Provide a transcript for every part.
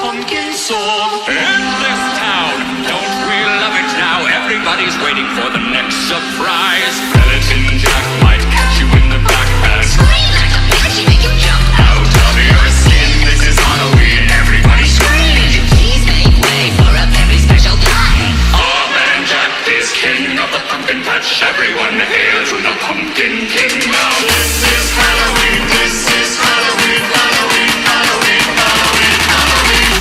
pumpkin song. Endless town, don't we love it now? Everybody's waiting for the next surprise. Skeleton Jack might catch you in the back and scream like a banshee, make you jump out of your skin. This is Halloween, everybody scream. Please make way for a very special guy. Our man Jack is king of the pumpkin patch. Everyone hail to the pumpkin king. Now this is Halloween, this is Halloween, Halloween, Halloween, Halloween, Halloween.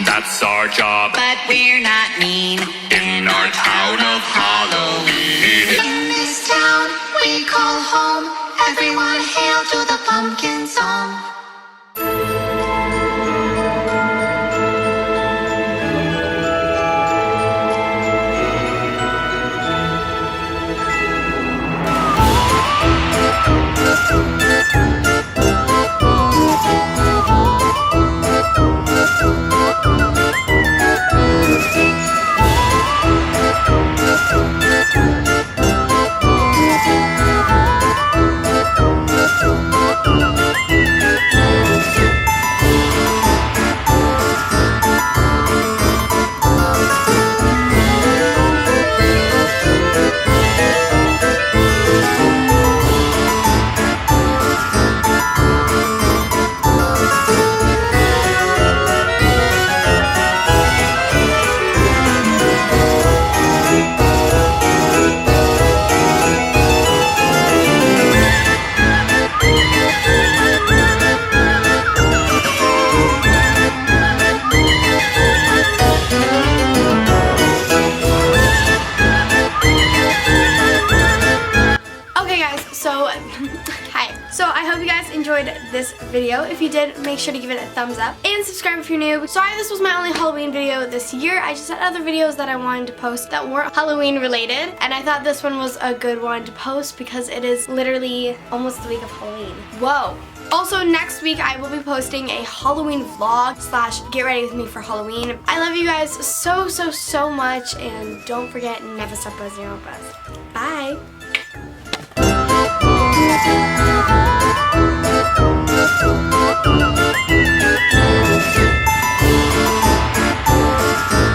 That's our job, But we're not mean. in our town of Halloween. In this town we call home. Everyone hail to the pumpkin song. So I hope you guys enjoyed this video. If you did, make sure to give it a thumbs up and subscribe if you're new. Sorry this was my only Halloween video this year. I just had other videos that I wanted to post that weren't Halloween related, and I thought this one was a good one to post because it is literally almost the week of Halloween. Whoa. Also, next week I will be posting a Halloween vlog / get ready with me for Halloween. I love you guys so much, and don't forget, never stop buzzing your buzz. Bye.